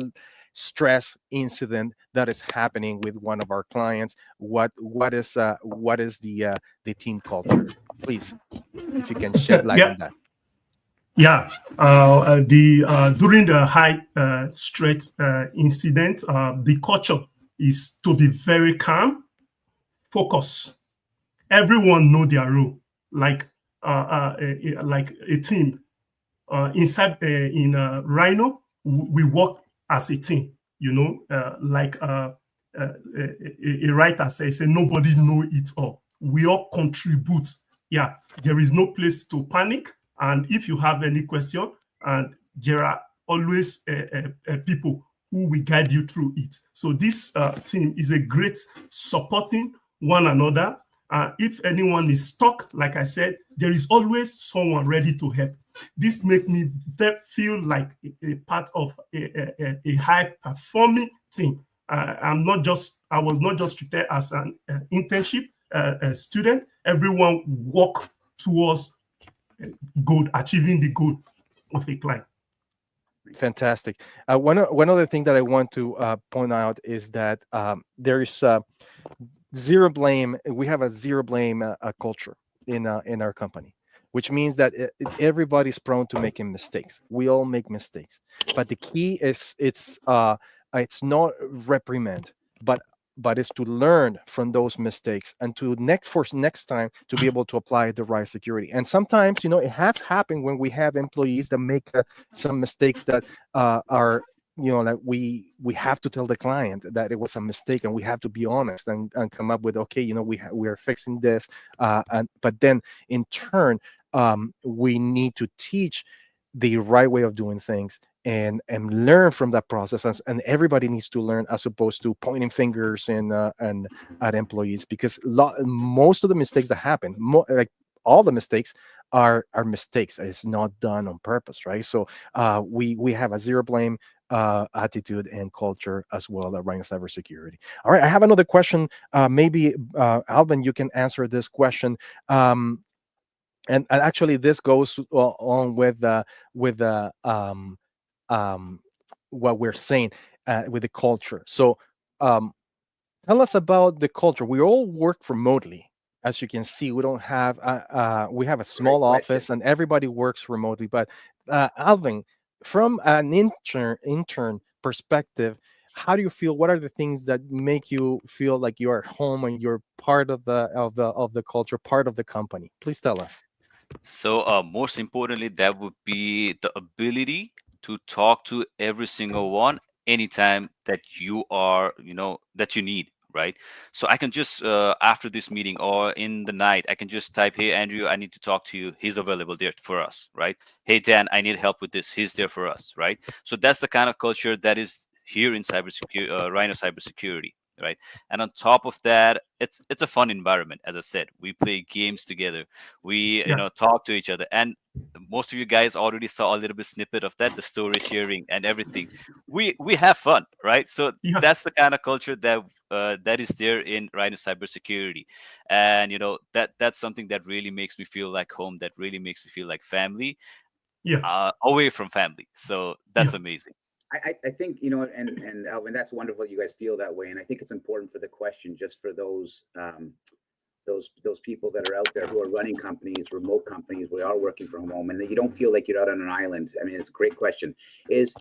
stress incident that is happening with one of our clients. What is the team culture? Please, if you can shed light on that. Yeah, during the high stress incident, the culture is to be very calm, focus. Everyone know their role, like a team. Inside in Rhino, we work as a team. Like a writer says, nobody know it all. We all contribute. Yeah, there is no place to panic. And if you have any question, and there are always people who will guide you through it. So this team is a great supporting one another. If anyone is stuck, like I said, there is always someone ready to help. This makes me feel like a part of a high-performing team. I was not just treated as an internship student. Everyone work towards achieving the goal of a client. Fantastic. One other thing that I want to point out is that there's zero blame. We have a zero blame culture in our company, which means that everybody's prone to making mistakes. We all make mistakes, but the key is it's not reprimand, but it's to learn from those mistakes and to next time to be able to apply the right security. And sometimes, it has happened when we have employees that make some mistakes that are, like we have to tell the client that it was a mistake, and we have to be honest and come up with, okay, we are fixing this, but then in turn, we need to teach the right way of doing things and learn from that process, and everybody needs to learn, as opposed to pointing fingers and at employees, because most of the mistakes that happen, like all the mistakes are mistakes. It's not done on purpose, right? So we have a zero blame attitude and culture as well at Rhino Cybersecurity. All right, I have another question. Maybe Alvin, you can answer this question. And actually, this goes on with what we're saying with the culture. So um, tell us about the culture. We all work remotely. As you can see, we don't have we have a small office, and everybody works remotely. But Alvin, from an intern perspective, how do you feel? What are the things that make you feel like you are home and you're part of the culture, part of the company? Please tell us. So, most importantly, that would be the ability to talk to every single one anytime that you are, that you need, right? So I can just, after this meeting or in the night, I can just type, "Hey, Andrew, I need to talk to you." He's available there for us, right? "Hey, Dan, I need help with this." He's there for us, right? So that's the kind of culture that is here in cybersecurity, Rhino Cybersecurity, right? And on top of that, it's a fun environment. As I said, we play games together, we Yeah. talk to each other, and most of you guys already saw a little bit snippet of that, the story sharing and everything. We have fun, right? So Yeah. that's the kind of culture that is there in Rhino Cybersecurity. And that's something that really makes me feel like home, that really makes me feel like family, Yeah. away from family. So that's Yeah. amazing. I think, and Alvin, that's wonderful that you guys feel that way. And I think it's important for the question, just for those people that are out there who are running companies, remote companies, we are working from home, and that you don't feel like you're out on an island. I mean, it's a great question. Is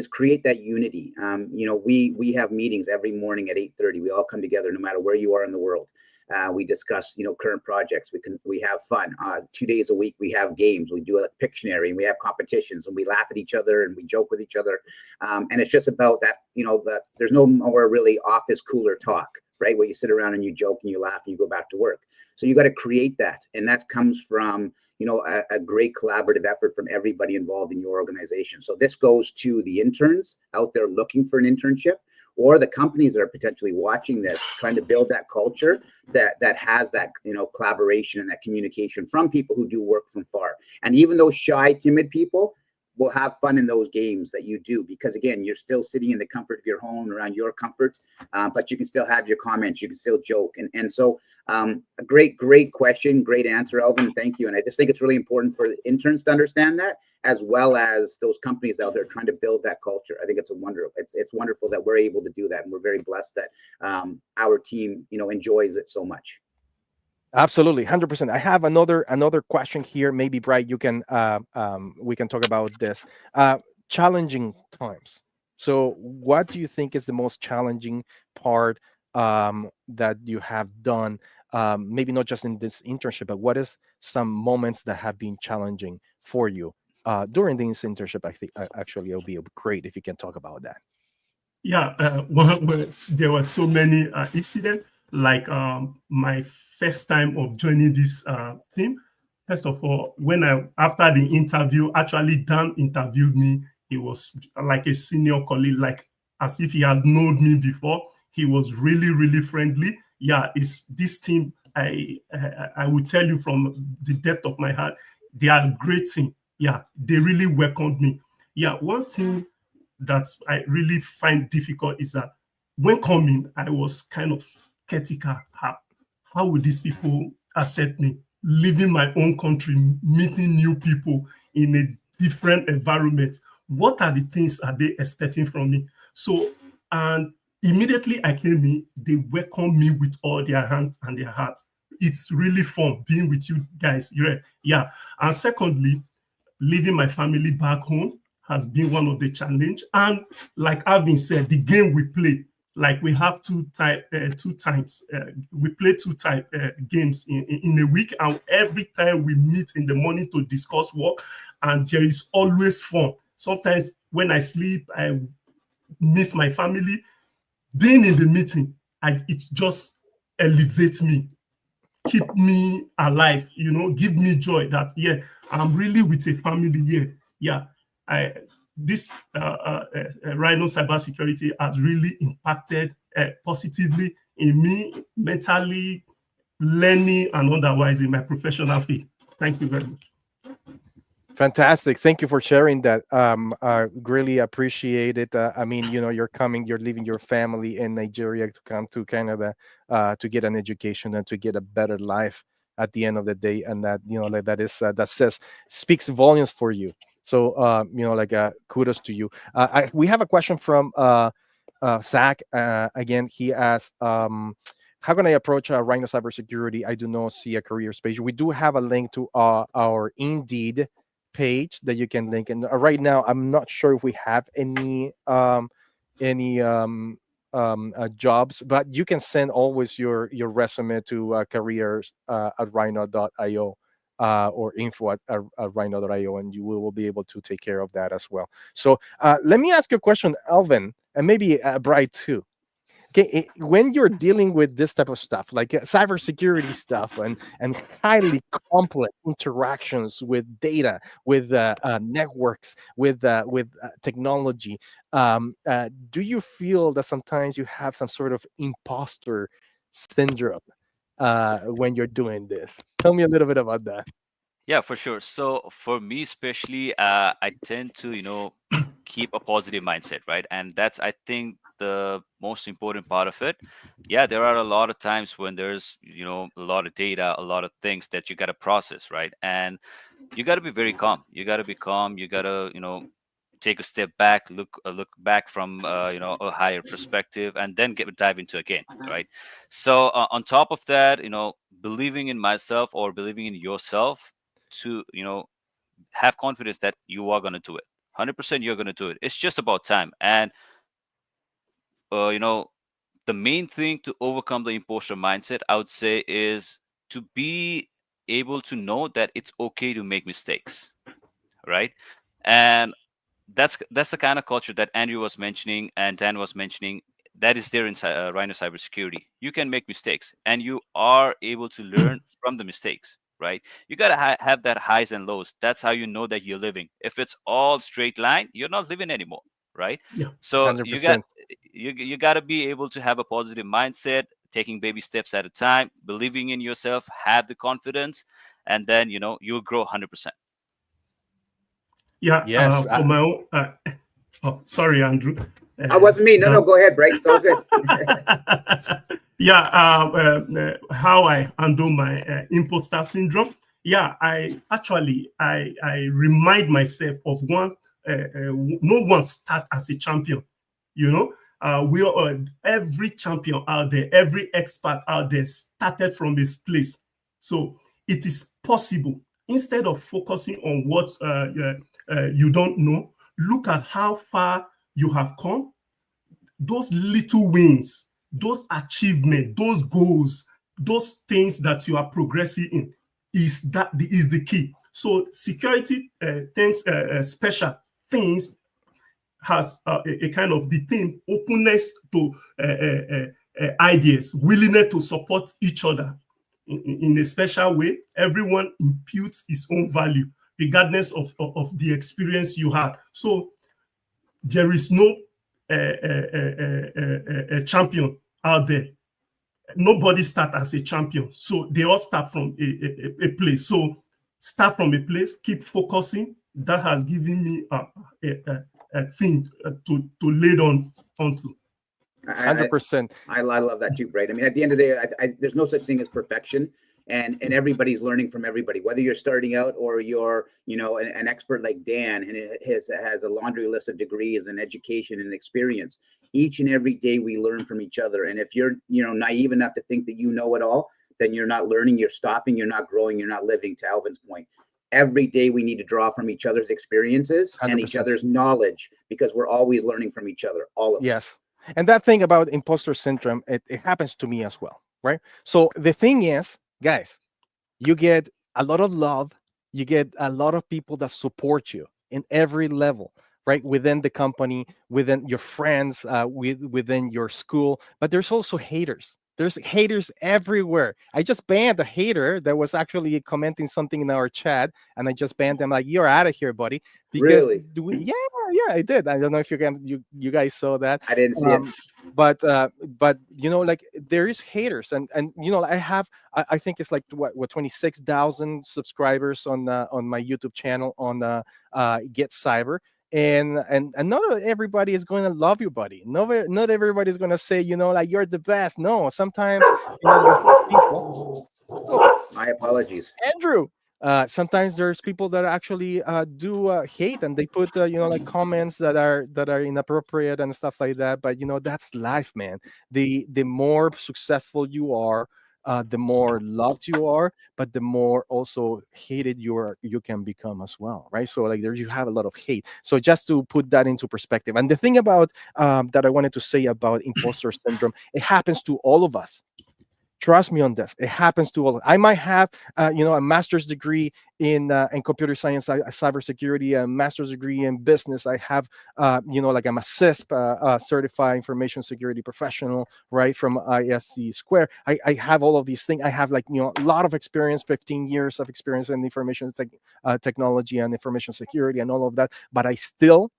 create that unity. We have meetings every morning at 8:30. We all come together, no matter where you are in the world. We discuss, current projects. We have fun. 2 days a week, we have games. We do a Pictionary, and we have competitions, and we laugh at each other, and we joke with each other. And it's just about that, that there's no more really office cooler talk, right? Where you sit around and you joke and you laugh and you go back to work. So you got to create that. And that comes from, a great collaborative effort from everybody involved in your organization. So this goes to the interns out there looking for an internship, or the companies that are potentially watching this, trying to build that culture that has that, collaboration and that communication from people who do work from far. And even those shy, timid people will have fun in those games that you do, because again, you're still sitting in the comfort of your home, around your comfort, but you can still have your comments, you can still joke. And so a great question, great answer, Alvin, thank you. And I just think it's really important for the interns to understand that, as well as those companies out there trying to build that culture. I think it's wonderful that we're able to do that, and we're very blessed that our team enjoys it so much. Absolutely, 100%. I have another question here. Maybe Bright, you can we can talk about this. Challenging times. So, what do you think is the most challenging part that you have done? Maybe not just in this internship, but what is some moments that have been challenging for you during this internship? I think actually it'll be great if you can talk about that. Yeah, there were so many incidents. Like my first time of joining this team. First of all, after the interview, actually Dan interviewed me. He was like a senior colleague, like as if he has known me before. He was really, really friendly. Yeah, it's this team. I will tell you from the depth of my heart, they are a great team. Yeah, they really welcomed me. Yeah, one thing that I really find difficult is that when coming, I was kind of skeptical. How would these people accept me? Leaving my own country, meeting new people in a different environment. What are the things are they expecting from me? So, and immediately I came in, they welcomed me with all their hands and their hearts. It's really fun being with you guys. Yeah. And secondly, leaving my family back home has been one of the challenge. And like Alvin said, the game we play, like we have two times, we play two type games in a week, and every time we meet in the morning to discuss work, and there is always fun. Sometimes when I sleep, I miss my family. Being in the meeting, it just elevates me, keep me alive, give me joy that, yeah, I'm really with a family here. Yeah, this Rhino Cybersecurity has really impacted positively in me, mentally, learning, and otherwise in my professional field. Thank you very much. Fantastic. Thank you for sharing that. I really appreciate it. I mean, you're leaving your family in Nigeria to come to Canada to get an education and to get a better life at the end of the day. And that, like that speaks volumes for you. So, kudos to you. We have a question from Zach. Again, he asked, how can I approach Rhino Cybersecurity? I do not see a careers page. We do have a link to our Indeed page that you can link, and right now I'm not sure if we have any jobs, but you can send always your resume to careers at rhino.io or info at rhino.io, and you will be able to take care of that as well. So let me ask you a question, Alvin, and maybe Bright too. Okay, when you're dealing with this type of stuff, like cybersecurity stuff and highly complex interactions with data, with networks, with technology, do you feel that sometimes you have some sort of imposter syndrome when you're doing this? Tell me a little bit about that. Yeah, for sure. So for me, especially, I tend to, keep a positive mindset, right? And that's, I think, the most important part of it. Yeah, there are a lot of times when there's, a lot of data, a lot of things that you got to process, right? And you got to be very calm. You got to be calm. You got to, take a step back, look back from a higher perspective, and then dive into again, right? So on top of that, believing in myself or believing in yourself to have confidence that you are going to do it. 100% you're going to do it. It's just about time. And uh, you know the main thing to overcome the imposter mindset, I would say, is to be able to know that it's okay to make mistakes, right? And that's the kind of culture that Andrew was mentioning and Dan was mentioning, that is there in Rhino Cybersecurity. You can make mistakes and you are able to learn from the mistakes, right? You got to have that highs and lows. That's how you know that you're living. If it's all straight line, you're not living anymore, right? Yeah. So 100%. you got to be able to have a positive mindset, taking baby steps at a time, believing in yourself, have the confidence, and then you'll grow 100%. Yeah. Yes. For my own. Oh, sorry, Andrew. That wasn't me. No, go ahead, Bright. It's all good. Yeah, how I handle my imposter syndrome. Yeah, I remind myself of one. No one start as a champion. We are every champion out there, every expert out there started from this place. So it is possible. Instead of focusing on what you don't know, look at how far you have come. Those little wins, those achievements, those goals, those things that you are progressing in is the key. So security things, special things has a kind of the theme openness to ideas, willingness to support each other in a special way. Everyone imputes his own value regardless of the experience you had. So there is no a champion out there. Nobody start as a champion. So they all start from a place. So start from a place, keep focusing. That has given me a thing to lead onto. 100%. I love that too, Bright. I mean, at the end of the day, there's no such thing as perfection. and everybody's learning from everybody, whether you're starting out or you're, you know, an expert like Dan, and it has a laundry list of degrees and education and experience. Each and every day we learn from each other. And if you're, you know, naive enough to think that you know it all, then you're not learning, you're stopping, you're not growing, you're not living. To Alvin's point, every day we need to draw from each other's experiences 100%. and each other's knowledge, because we're always learning from each other, all of us. Yes. And that thing about imposter syndrome, it happens to me as well, right? So the thing is, guys, you get a lot of love, you get a lot of people that support you in every level, right? Within the company, within your friends, within your school, but there's also haters. There's haters everywhere. I just banned a hater that was actually commenting something in our chat, and I just banned them. Like, you're out of here, buddy. Because Really? yeah, I did. I don't know if you guys saw that. I didn't see it. But you know, like, there is haters, and you know, I think it's like what 26,000 subscribers on my YouTube channel on Get Cyber. And not everybody is going to love you, buddy. Not everybody is going to say, you know, like, you're the best. No, sometimes, you know, you have people. Oh, My apologies. Andrew. Sometimes there's people that actually do hate, and they put you know, like, comments that are inappropriate and stuff like that. But you know, that's life, man. The more successful you are, the more loved you are, but the more also hated you can become as well, right? So, like, there you have a lot of hate. So just to put that into perspective, and the thing about that I wanted to say about imposter syndrome, it happens to all of us. Trust me on this. It happens to all. I might have, you know, a master's degree in computer science, cybersecurity, a master's degree in business. I have, you know, like, I'm a CISP, certified information security professional, right, from ISC Square. I have all of these things. I have, like, you know, a lot of experience, 15 years of experience in information technology and information security and all of that. But I still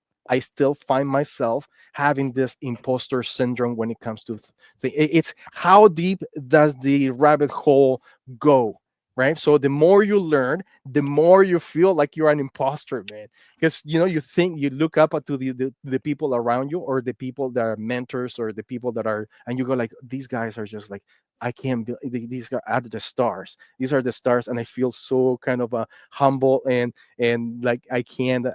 find myself having this imposter syndrome when it comes to it's how deep does the rabbit hole go, right? So the more you learn, the more you feel like you're an imposter, man. Because, you know, you think, you look up to the people around you, or the people that are mentors, or the people that are, and you go like, these guys are just like, I can't be, these are the stars. These are the stars, and I feel so kind of humble, and like, I can't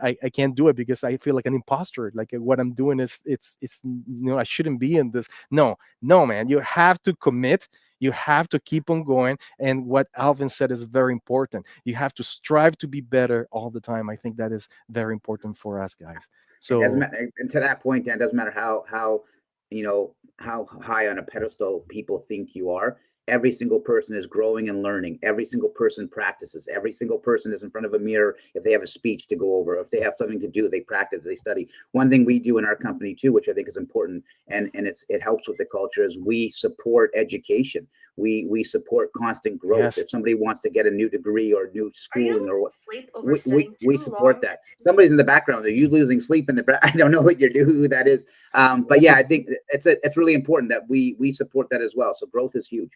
do it, because I feel like an imposter. Like, what I'm doing is, it's you know, I shouldn't be in this. No, man, you have to commit. You have to keep on going. And what Alvin said is very important. You have to strive to be better all the time. I think that is very important for us, guys. So, And to that point, Dan, it doesn't matter how you know, how high on a pedestal people think you are. Every single person is growing and learning. Every single person practices. Every single person is in front of a mirror. If they have a speech to go over, if they have something to do, they practice, they study. One thing we do in our company too, which I think is important, and it helps with the culture, is we support education. We support constant growth. Yes. If somebody wants to get a new degree or new schooling, or what, sleep over we support that. Somebody's in the background. Are you losing sleep in the? I don't know what you're doing, who that is. But yeah, I think it's really important that we support that as well. So growth is huge.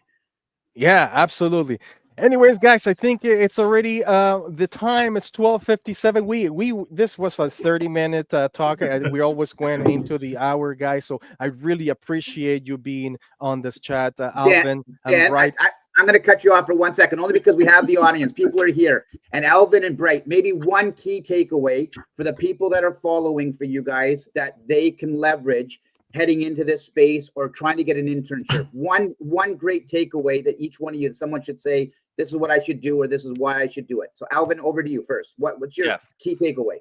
yeah, absolutely. Anyways, guys, I think it's already the time. It's 12:57. We this was a 30-minute talk. We always went into the hour, guys. So I really appreciate you being on this chat, Alvin. Dan, Bright. I'm going to cut you off for 1 second, only because we have the audience. People are here. And Alvin and Bright, maybe one key takeaway for the people that are following for you guys that they can leverage heading into this space or trying to get an internship. One great takeaway that each one of you, someone should say, this is what I should do, or this is why I should do it. So Alvin, over to you first. What's your key takeaway?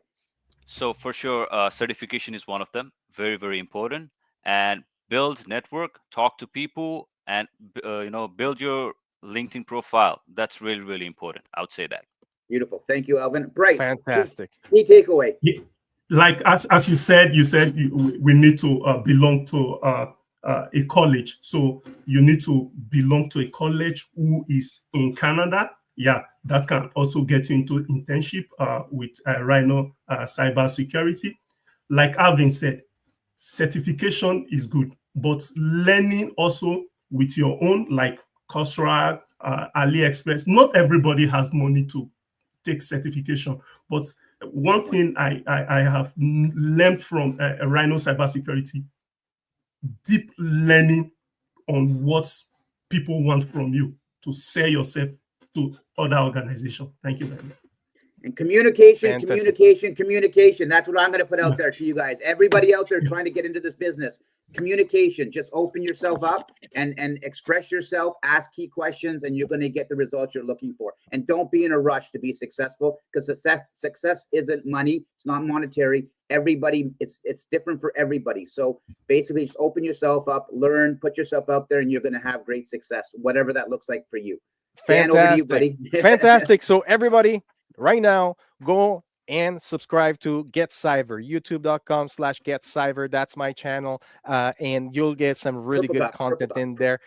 So for sure, certification is one of them. Very, very important. And build network, talk to people, and you know, build your LinkedIn profile. That's really, really important. I would say that. Beautiful. Thank you, Alvin. Bright. Fantastic. Key takeaway. Like as you said, we need to belong to a college. So you need to belong to a college who is in Canada. Yeah, that can also get you into internship with Rhino Cybersecurity. Like Alvin said, certification is good, but learning also with your own, like Coursera, AliExpress. Not everybody has money to take certification, but one thing I have learned from Rhino Cybersecurity, deep learning on what people want from you to sell yourself to other organizations. Thank you very much. And communication, Fantastic. communication. That's what I'm going to put out there to you guys. Everybody out there trying to get into this business. Communication. Just open yourself up and express yourself. Ask key questions, and you're going to get the results you're looking for. And don't be in a rush to be successful, because success isn't money. It's not monetary. Everybody, it's different for everybody. So basically, just open yourself up, learn, put yourself out there, and you're going to have great success, whatever that looks like for you. Dan, over to you, buddy. Fantastic. So everybody, right now, go and subscribe to Get Cyber, youtube.com/GetCyber. That's my channel. And you'll get some really Purple good Talk, content Purple in there.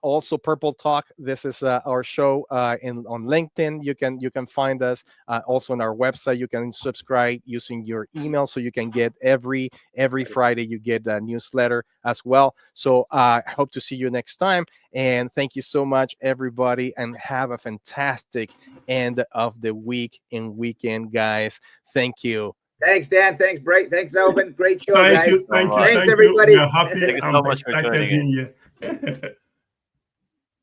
Also Purple Talk. This is our show on LinkedIn. You can find us also on our website. You can subscribe using your email, so you can get every Friday you get a newsletter as well. So I hope to see you next time. And thank you so much, everybody, and have a fantastic end of the week and weekend, guys. Thank you. Thanks, Dan. Thanks, Bright. Thanks, Elvin. Great show, Thank guys. you. Thank you. Thanks, Thank you. everybody. We are happy. Thank you so I'm much for excited joining being here.